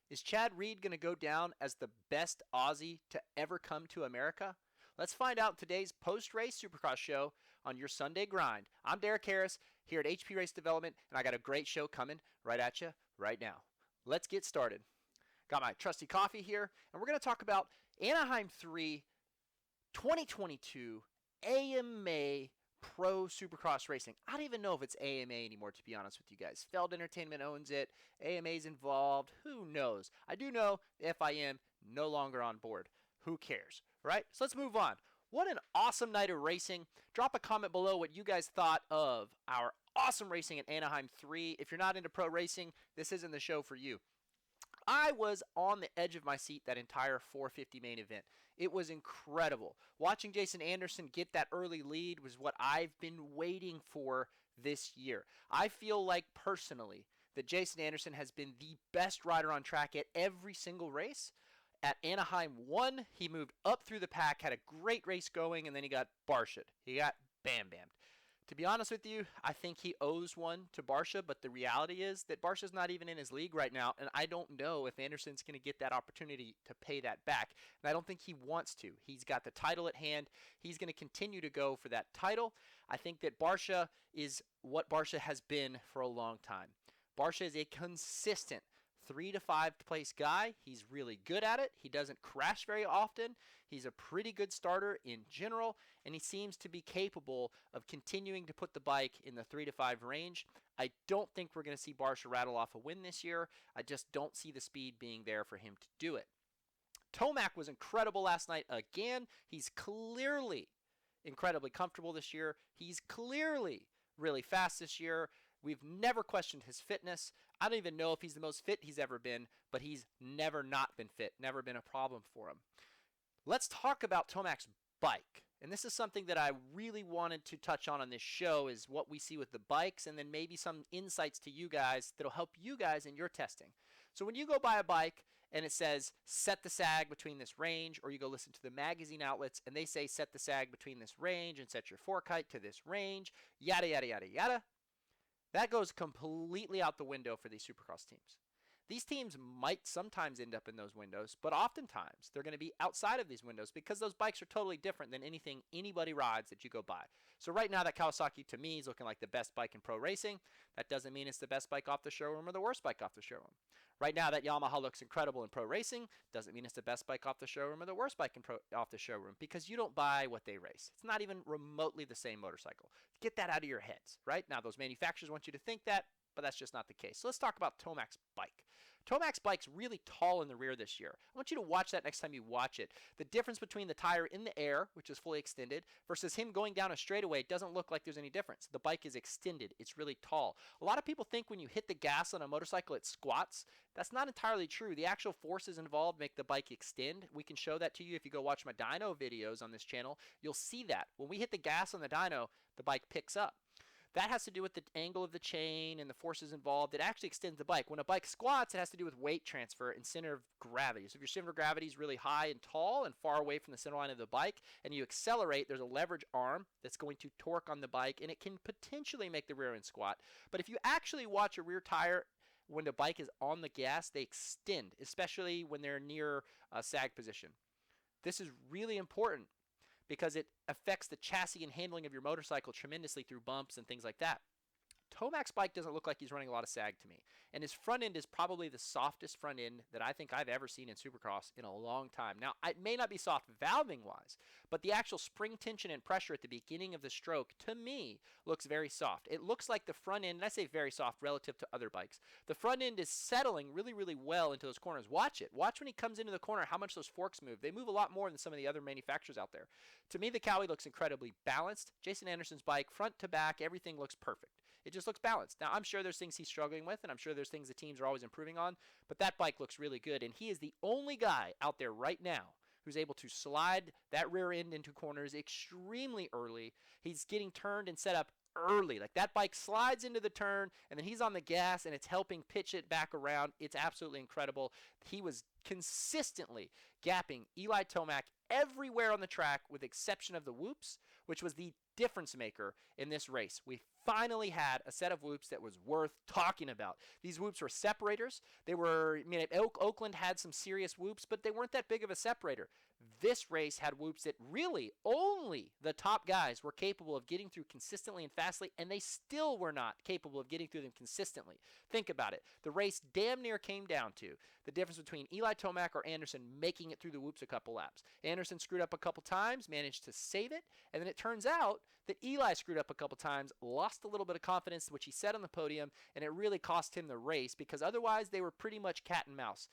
Is Chad Reed going to go down as the best Aussie to ever come to America? Let's find out in today's post-race Supercross show on your Sunday grind. I'm Derek Harris here at HP Race Development, and I got a great show coming right at you right now. Let's get started. Got my trusty coffee here, and we're going to talk about Anaheim 3 2022 AMA Pro Supercross Racing. I don't even know if it's AMA anymore, to be honest with you guys. Feld Entertainment owns it. AMA's involved. Who knows? I do know the FIM no longer on board. Who cares, right? So let's move on. What an awesome night of racing. Drop a comment below what you guys thought of our awesome racing at Anaheim 3. If you're not into pro racing, this isn't the show for you. I was on the edge of my seat that entire 450 main event. It was incredible. Watching Jason Anderson get that early lead was what I've been waiting for this year. I feel like personally that Jason Anderson has been the best rider on track at every single race. At Anaheim 1, he moved up through the pack, had a great race going, and then he got Barshed. He got bam-bammed. To be honest with you, I think he owes one to Barsha, but the reality is that Barsha's not even in his league right now, and I don't know if Anderson's going to get that opportunity to pay that back, and I don't think he wants to. He's got the title at hand. He's going to continue to go for that title. I think that Barsha is what Barsha has been for a long time. Barsha is a consistent 3 to 5 place guy. He's really good at it. He doesn't crash very often. He's a pretty good starter in general, and he seems to be capable of continuing to put the bike in the 3 to 5 range. I don't think we're going to see Barsha rattle off a win this year. I just don't see the speed being there for him to do it. Tomac was incredible last night again. He's clearly incredibly comfortable this year. He's clearly really fast this year. We've never questioned his fitness. I don't even know if he's the most fit he's ever been, but he's never not been fit, never been a problem for him. Let's talk about Tomac's bike. And this is something that I really wanted to touch on this show, is what we see with the bikes, and then maybe some insights to you guys that'll help you guys in your testing. So when you go buy a bike and it says set the sag between this range, or you go listen to the magazine outlets and they say set the sag between this range and set your fork height to this range, yada, yada, yada, yada, that goes completely out the window for these Supercross teams. These teams might sometimes end up in those windows, but oftentimes they're going to be outside of these windows because those bikes are totally different than anything anybody rides that you go buy. So right now that Kawasaki to me is looking like the best bike in pro racing. That doesn't mean it's the best bike off the showroom or the worst bike off the showroom. Right now that Yamaha looks incredible in pro racing. Doesn't mean it's the best bike off the showroom or the worst bike off the showroom, because you don't buy what they race. It's not even remotely the same motorcycle. Get that out of your heads, right? Now those manufacturers want you to think that, but that's just not the case. So let's talk about Tomac's bike. Tomac's bike's really tall in the rear this year. I want you to watch that next time you watch it. The difference between the tire in the air, which is fully extended, versus him going down a straightaway, it doesn't look like there's any difference. The bike is extended. It's really tall. A lot of people think when you hit the gas on a motorcycle, it squats. That's not entirely true. The actual forces involved make the bike extend. We can show that to you if you go watch my dyno videos on this channel. You'll see that. When we hit the gas on the dyno, the bike picks up. That has to do with the angle of the chain and the forces involved. It actually extends the bike. When a bike squats, it has to do with weight transfer and center of gravity. So if your center of gravity is really high and tall and far away from the center line of the bike, and you accelerate, there's a leverage arm that's going to torque on the bike, and it can potentially make the rear end squat. But if you actually watch a rear tire when the bike is on the gas, they extend, especially when they're near a sag position. This is really important, because it affects the chassis and handling of your motorcycle tremendously through bumps and things like that. Tomac's bike doesn't look like he's running a lot of sag to me. And his front end is probably the softest front end that I think I've ever seen in Supercross in a long time. Now, it may not be soft valving wise, but the actual spring tension and pressure at the beginning of the stroke, to me, looks very soft. It looks like the front end, and I say very soft relative to other bikes, the front end is settling really, really well into those corners. Watch it. Watch when he comes into the corner how much those forks move. They move a lot more than some of the other manufacturers out there. To me, the Cowie looks incredibly balanced. Jason Anderson's bike, front to back, everything looks perfect. It just looks balanced. Now, I'm sure there's things he's struggling with, and I'm sure there's things the teams are always improving on, but that bike looks really good, and he is the only guy out there right now who's able to slide that rear end into corners extremely early. He's getting turned and set up early. Like, that bike slides into the turn, and then he's on the gas, and it's helping pitch it back around. It's absolutely incredible. He was consistently gapping Eli Tomac everywhere on the track, with the exception of the whoops, which was the difference maker in this race. We finally had a set of whoops that was worth talking about. These whoops were separators. Oakland had some serious whoops, but they weren't that big of a separator. This race had whoops that really only the top guys were capable of getting through consistently and fastly, and they still were not capable of getting through them consistently. Think about it. The race damn near came down to the difference between Eli Tomac or Anderson making it through the whoops a couple laps. Anderson screwed up a couple times, managed to save it, and then it turns out that Eli screwed up a couple times, lost a little bit of confidence, which he said on the podium, and it really cost him the race because otherwise they were pretty much cat and mouse.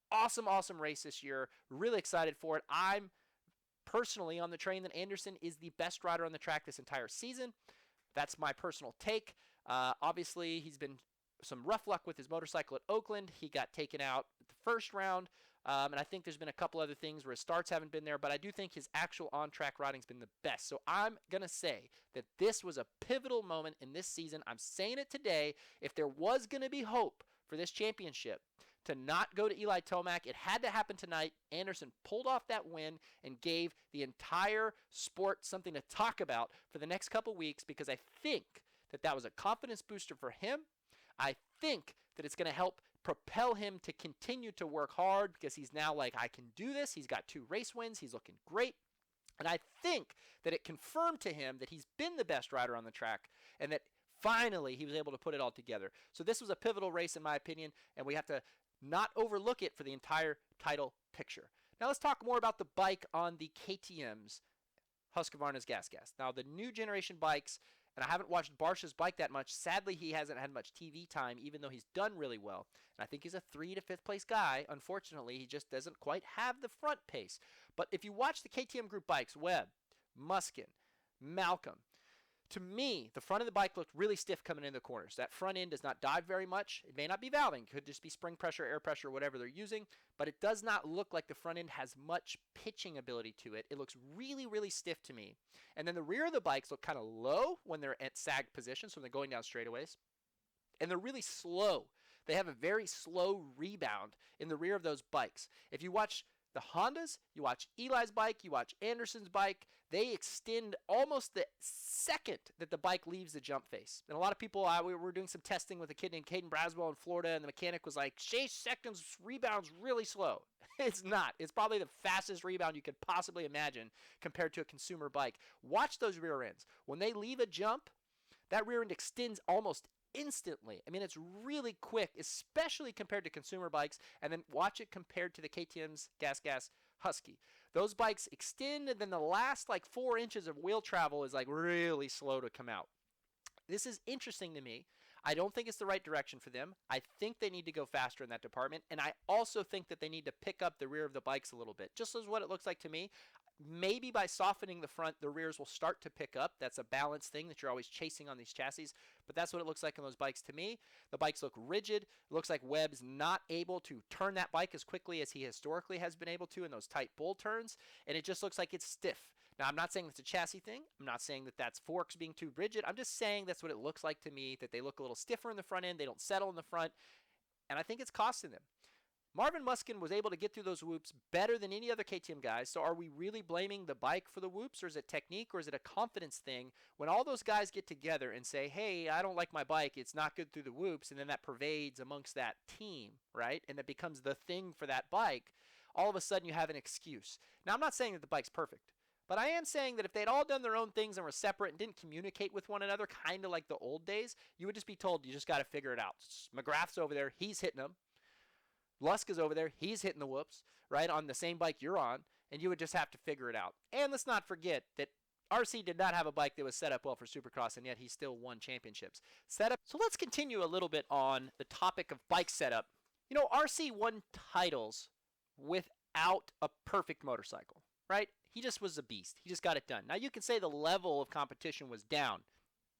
Awesome race this year. Really excited for it. I'm personally on the train that Anderson is the best rider on the track this entire season. That's my personal take. Obviously, he's been some rough luck with his motorcycle at Oakland. He got taken out at the first round, and I think there's been a couple other things where his starts haven't been there, but I do think his actual on-track riding's been the best. So I'm going to say that this was a pivotal moment in this season. I'm saying it today. If there was going to be hope for this championship, to not go to Eli Tomac, it had to happen tonight. Anderson pulled off that win and gave the entire sport something to talk about for the next couple weeks because I think that that was a confidence booster for him. I think that it's going to help propel him to continue to work hard because he's now like, I can do this. He's got 2 race wins. He's looking great. And I think that it confirmed to him that he's been the best rider on the track and that finally he was able to put it all together. So this was a pivotal race in my opinion, and we have to not overlook it for the entire title picture. Now let's talk more about the bike on the KTM's Husqvarna's Gas. Now the new generation bikes, and I haven't watched Barcia's bike that much. Sadly, he hasn't had much TV time, even though he's done really well. And I think he's a 3 to 5th place guy. Unfortunately, he just doesn't quite have the front pace. But if you watch the KTM group bikes, Webb, Muskin, Malcolm, to me, the front of the bike looked really stiff coming into the corners. That front end does not dive very much. It may not be valving. It could just be spring pressure, air pressure, whatever they're using. But it does not look like the front end has much pitching ability to it. It looks really stiff to me. And then the rear of the bikes look kind of low when they're at sag position, so they're going down straightaways. And they're really slow. They have a very slow rebound in the rear of those bikes. If you watch the Hondas, you watch Eli's bike, you watch Anderson's bike, they extend almost the second that the bike leaves the jump face. And a lot of people, we were doing some testing with a kid named Caden Braswell in Florida, and the mechanic was like, 6 seconds rebound's really slow. It's not. It's probably the fastest rebound you could possibly imagine compared to a consumer bike. Watch those rear ends. When they leave a jump, that rear end extends almost instantly. I mean, it's really quick, especially compared to consumer bikes, and then watch it compared to the KTM's Gas Husky. Those bikes extend, and then the last like 4 inches of wheel travel is like really slow to come out. This is interesting to me. I don't think it's the right direction for them. I think they need to go faster in that department, and I also think that they need to pick up the rear of the bikes a little bit, just as what it looks like to me. Maybe by softening the front, the rears will start to pick up. That's a balance thing that you're always chasing on these chassis, but that's what it looks like on those bikes to me. The bikes look rigid. It looks like Webb's not able to turn that bike as quickly as he historically has been able to in those tight bull turns, and it just looks like it's stiff. Now, I'm not saying it's a chassis thing. I'm not saying that that's forks being too rigid. I'm just saying that's what it looks like to me, that they look a little stiffer in the front end. They don't settle in the front, and I think it's costing them. Marvin Musquin was able to get through those whoops better than any other KTM guys, so are we really blaming the bike for the whoops, or is it technique, or is it a confidence thing? When all those guys get together and say, hey, I don't like my bike, it's not good through the whoops, and then that pervades amongst that team, right? And it becomes the thing for that bike, all of a sudden you have an excuse. Now, I'm not saying that the bike's perfect, but I am saying that if they'd all done their own things and were separate and didn't communicate with one another, kind of like the old days, you would just be told, you just got to figure it out. McGrath's over there, he's hitting them. Lusk is over there, he's hitting the whoops, right, on the same bike you're on, and you would just have to figure it out. And let's not forget that RC did not have a bike that was set up well for Supercross, and yet he still won championships. So let's continue a little bit on the topic of bike setup. You know, RC won titles without a perfect motorcycle, right? He just was a beast. He just got it done. Now, you can say the level of competition was down.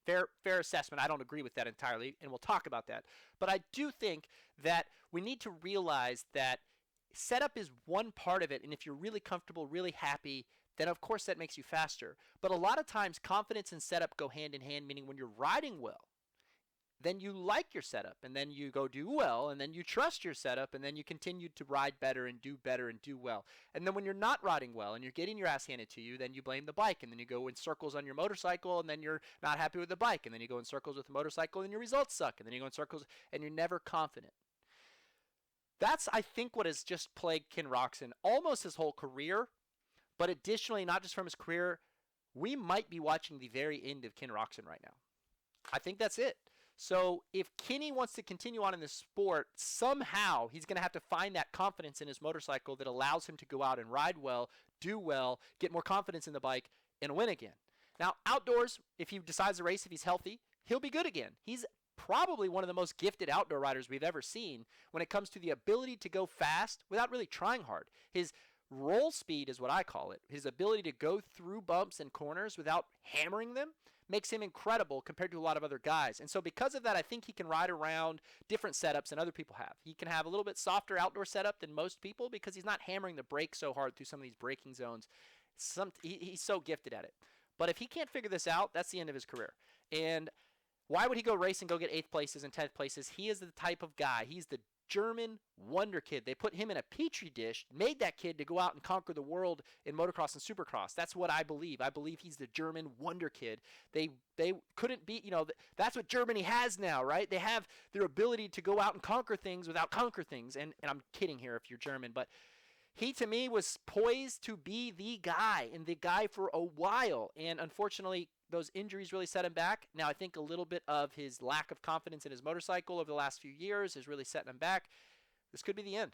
Fair assessment. I don't agree with that entirely, and we'll talk about that. But I do think that we need to realize that setup is one part of it, and if you're really comfortable, really happy, then of course that makes you faster. But a lot of times confidence and setup go hand in hand, meaning when you're riding well, then you like your setup, and then you go do well, and then you trust your setup, and then you continue to ride better and do well. And then when you're not riding well and you're getting your ass handed to you, then you blame the bike, and then you go in circles on your motorcycle, and then you're not happy with the bike, and then you go in circles with the motorcycle, and your results suck, and then you go in circles, and you're never confident. That's, I think, what has just plagued Ken Roczen almost his whole career, but additionally, not just from his career, we might be watching the very end of Ken Roczen right now. I think that's it. So if Kenny wants to continue on in this sport, somehow he's going to have to find that confidence in his motorcycle that allows him to go out and ride well, do well, get more confidence in the bike, and win again. Now, outdoors, if he decides to race, if he's healthy, he'll be good again. He's probably one of the most gifted outdoor riders we've ever seen when it comes to the ability to go fast without really trying hard. His roll speed is what I call it. His ability to go through bumps and corners without hammering them makes him incredible compared to a lot of other guys. And so because of that, I think he can ride around different setups than other people have. He can have a little bit softer outdoor setup than most people because he's not hammering the brakes so hard through some of these braking zones. He's so gifted at it. But if he can't figure this out, that's the end of his career. And why would he go race and go get 8th places and 10th places? He is the type of guy. He's the German wonder kid. They put him in a petri dish, made that kid to go out and conquer the world in motocross and supercross. That's what I believe. I believe he's the German wonder kid. They couldn't beat, that's what Germany has now, right? They have their ability to go out and conquer things without conquer things. And I'm kidding here if you're German, but he, to me, was poised to be the guy, and the guy for a while. And unfortunately, those injuries really set him back. Now, I think a little bit of his lack of confidence in his motorcycle over the last few years is really setting him back. This could be the end.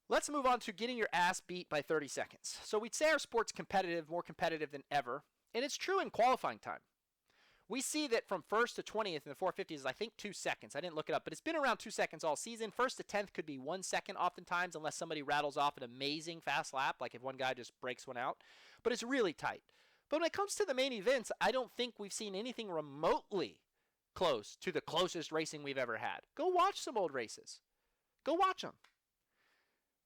Let's move on to getting your ass beat by 30 seconds. So we'd say our sport's competitive, more competitive than ever, and it's true in qualifying time. We see that from 1st to 20th in the 450s is, I think, 2 seconds. I didn't look it up, but it's been around 2 seconds all season. 1st to 10th could be 1 second oftentimes, unless somebody rattles off an amazing fast lap, like if one guy just breaks one out. But it's really tight. But when it comes to the main events, I don't think we've seen anything remotely close to the closest racing we've ever had. Go watch some old races. Go watch them.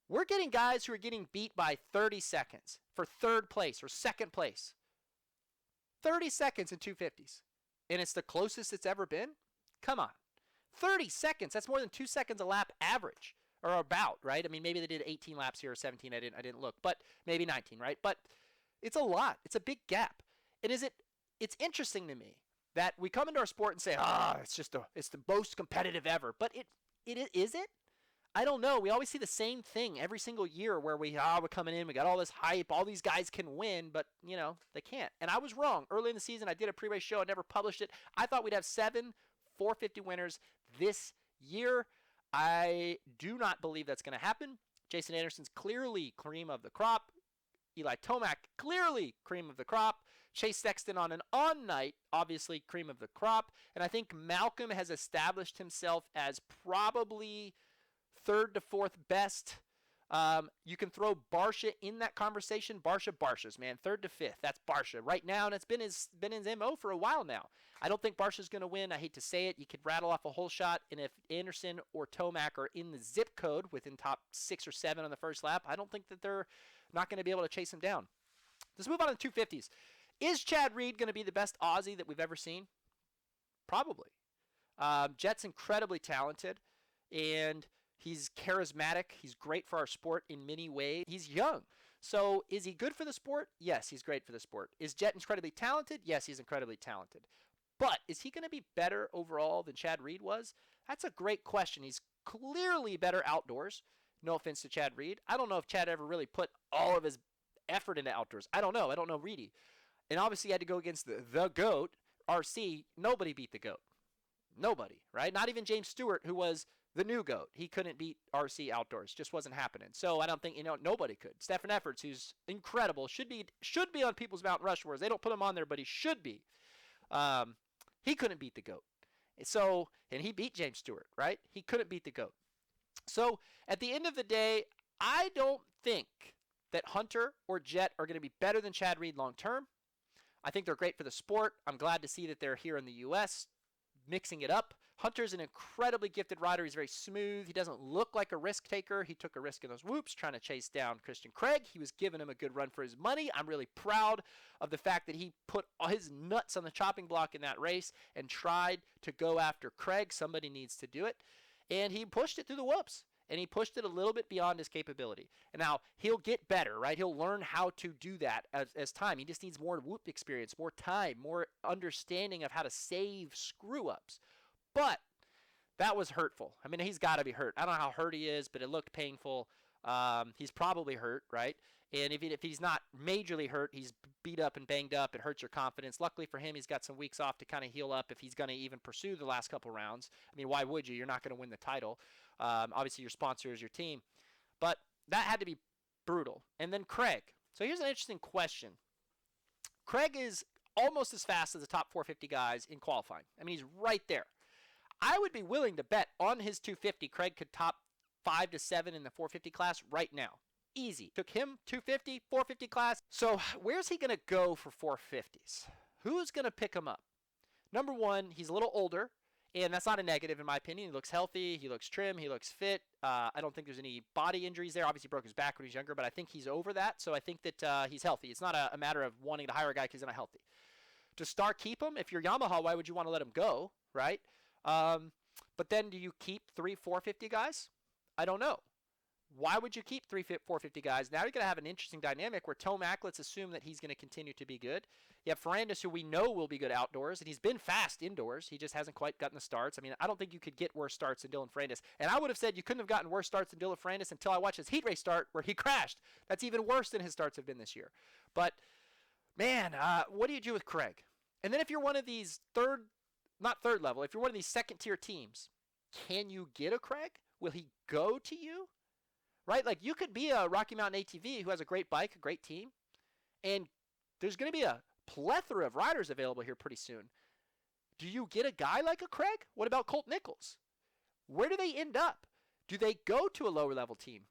We're getting guys who are getting beat by 30 seconds for 3rd place or 2nd place. 30 seconds in 250s. And it's the closest it's ever been? Come on. 30 seconds. That's more than 2 seconds a lap average. Or about, right? I mean, maybe they did 18 laps here or 17. I didn't look. But maybe 19, right? But it's a lot. It's a big gap. And it's interesting to me that we come into our sport and say, it's the most competitive ever. But is it? I don't know. We always see the same thing every single year where we're coming in, we got all this hype, all these guys can win, but, they can't. And I was wrong. Early in the season, I did a pre-race show. I never published it. I thought we'd have 7 450 winners this year. I do not believe that's going to happen. Jason Anderson's clearly cream of the crop. Eli Tomac, clearly cream of the crop. Chase Sexton on an on night, obviously cream of the crop. And I think Malcolm has established himself as probably 3rd to 4th best. You can throw Barsha in that conversation. Barsha's, man. 3rd to 5th. That's Barsha right now, and it's been his MO for a while now. I don't think Barsha's going to win. I hate to say it. You could rattle off a whole shot, and if Anderson or Tomac are in the zip code within top 6 or 7 on the first lap, I don't think that they're not going to be able to chase him down. Let's move on to the 250s. Is Chad Reed going to be the best Aussie that we've ever seen? Probably. Jet's incredibly talented, and he's charismatic. He's great for our sport in many ways. He's young. So is he good for the sport? Yes, he's great for the sport. Is Jet incredibly talented? Yes, he's incredibly talented. But is he going to be better overall than Chad Reed was? That's a great question. He's clearly better outdoors. No offense to Chad Reed. I don't know if Chad ever really put all of his effort into outdoors. I don't know. I don't know Reedy. And obviously he had to go against the GOAT, RC. Nobody beat the GOAT. Nobody, right? Not even James Stewart, who was the new GOAT. He couldn't beat RC outdoors. Just wasn't happening. So I don't think, nobody could. Stefan Efforts, who's incredible, should be on people's Mount Rushmores. They don't put him on there, but he should be. He couldn't beat the GOAT. So, and he beat James Stewart, right? He couldn't beat the GOAT. So at the end of the day, I don't think that Hunter or Jet are going to be better than Chad Reed long term. I think they're great for the sport. I'm glad to see that they're here in the U.S. mixing it up. Hunter's an incredibly gifted rider. He's very smooth. He doesn't look like a risk taker. He took a risk in those whoops trying to chase down Christian Craig. He was giving him a good run for his money. I'm really proud of the fact that he put all his nuts on the chopping block in that race and tried to go after Craig. Somebody needs to do it. And he pushed it through the whoops. And he pushed it a little bit beyond his capability. And now, he'll get better, right? He'll learn how to do that as time. He just needs more whoop experience, more time, more understanding of how to save screw-ups. But that was hurtful. I mean, he's got to be hurt. I don't know how hurt he is, but it looked painful. He's probably hurt, right? And if he's not majorly hurt, he's beat up and banged up. It hurts your confidence. Luckily for him, he's got some weeks off to kind of heal up if he's going to even pursue the last couple rounds. I mean, why would you? You're not going to win the title. Obviously, your sponsor is your team. But that had to be brutal. And then Craig. So here's an interesting question. Craig is almost as fast as the top 450 guys in qualifying. I mean, he's right there. I would be willing to bet on his 250, Craig could top 5 to 7 in the 450 class right now. Easy. Took him 250, 450 class. So where's he going to go for 450s? Who's going to pick him up? Number one, he's a little older, and that's not a negative in my opinion. He looks healthy. He looks trim. He looks fit. I don't think there's any body injuries there. Obviously, he broke his back when he was younger, but I think he's over that. So I think that he's healthy. It's not a matter of wanting to hire a guy because he's not healthy. To start, keep him. If you're Yamaha, why would you want to let him go, right? But then do you keep 3 450 guys? I don't know. Why would you keep 3 450 guys? Now you're going to have an interesting dynamic where Tomac, let's assume that he's going to continue to be good. You have Ferrandis, who we know will be good outdoors, and he's been fast indoors. He just hasn't quite gotten the starts. I mean, I don't think you could get worse starts than Dylan Ferrandis. And I would have said you couldn't have gotten worse starts than Dylan Ferrandis until I watched his heat race start where he crashed. That's even worse than his starts have been this year. But, man, what do you do with Craig? And then if you're one of these not third level, if you're one of these second-tier teams, can you get a Craig? Will he go to you? Right? Like, you could be a Rocky Mountain ATV who has a great bike, a great team, and there's going to be a plethora of riders available here pretty soon. Do you get a guy like a Craig? What about Colt Nichols? Where do they end up? Do they go to a lower-level team?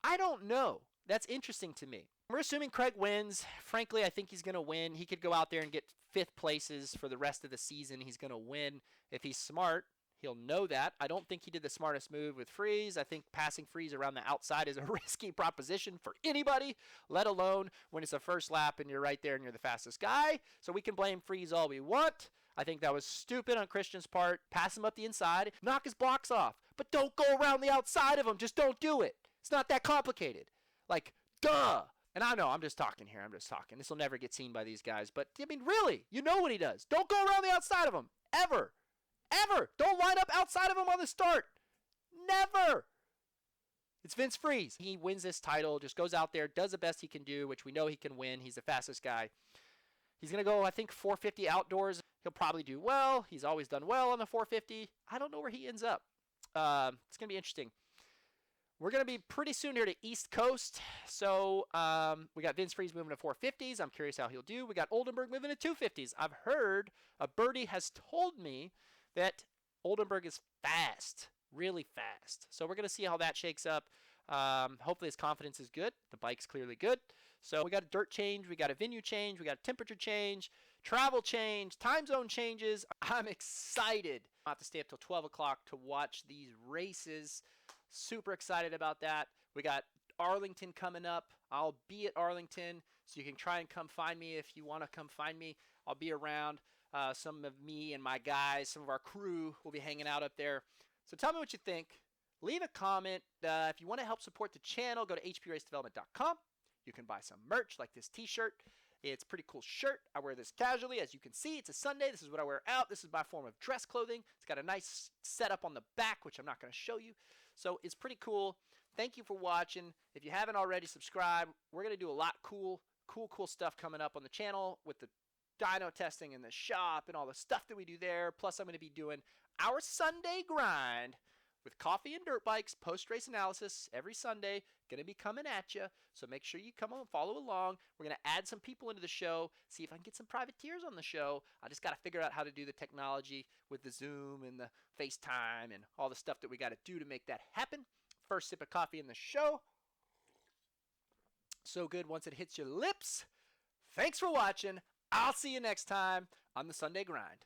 I don't know. That's interesting to me. We're assuming Craig wins. Frankly, I think he's going to win. He could go out there and get 5th places for the rest of the season. He's going to win. If he's smart, he'll know that. I don't think he did the smartest move with Freeze. I think passing Freeze around the outside is a risky proposition for anybody, let alone when it's a first lap and you're right there and you're the fastest guy. So we can blame Freeze all we want. I think that was stupid on Christian's part. Pass him up the inside, knock his blocks off. But don't go around the outside of him. Just don't do it. It's not that complicated. Like, duh. And I know, I'm just talking here. I'm just talking. This will never get seen by these guys. But, I mean, really, you know what he does. Don't go around the outside of him. Ever. Ever. Don't line up outside of him on the start. Never. It's Vince Freeze. He wins this title, just goes out there, does the best he can do, which we know he can win. He's the fastest guy. He's going to go, I think, 450 outdoors. He'll probably do well. He's always done well on the 450. I don't know where he ends up. It's going to be interesting. We're going to be pretty soon here to East Coast. So we got Vince Freeze moving to 450s. I'm curious how he'll do. We got Oldenburg moving to 250s. I've heard, a birdie has told me that Oldenburg is fast, really fast. So we're going to see how that shakes up. Hopefully his confidence is good. The bike's clearly good. So we got a dirt change. We got a venue change. We got a temperature change, travel change, time zone changes. I'm excited. I'll have to stay up till 12 o'clock to watch these races. Super excited about that. We got Arlington coming up. I'll be at Arlington, so you can try and come find me if you want to come find me. I'll be around. Some of me and my guys, some of our crew will be hanging out up there. So tell me what you think. Leave a comment. If you want to help support the channel, go to hpracedevelopment.com. You can buy some merch like this t-shirt. It's a pretty cool shirt. I wear this casually. As you can see, it's a Sunday. This is what I wear out. This is my form of dress clothing. It's got a nice setup on the back, which I'm not going to show you. So it's pretty cool. Thank you for watching. If you haven't already, subscribe. We're going to do a lot cool stuff coming up on the channel with the dyno testing in the shop and all the stuff that we do there. Plus, I'm going to be doing our Sunday grind with coffee and dirt bikes, post-race analysis every Sunday. Going to be coming at you. So make sure you come on and follow along. We're going to add some people into the show, see if I can get some privateers on the show. I just got to figure out how to do the technology with the Zoom and the FaceTime and all the stuff that we got to do to make that happen. First sip of coffee in the show. So good once it hits your lips. Thanks for watching. I'll see you next time on the Sunday Grind.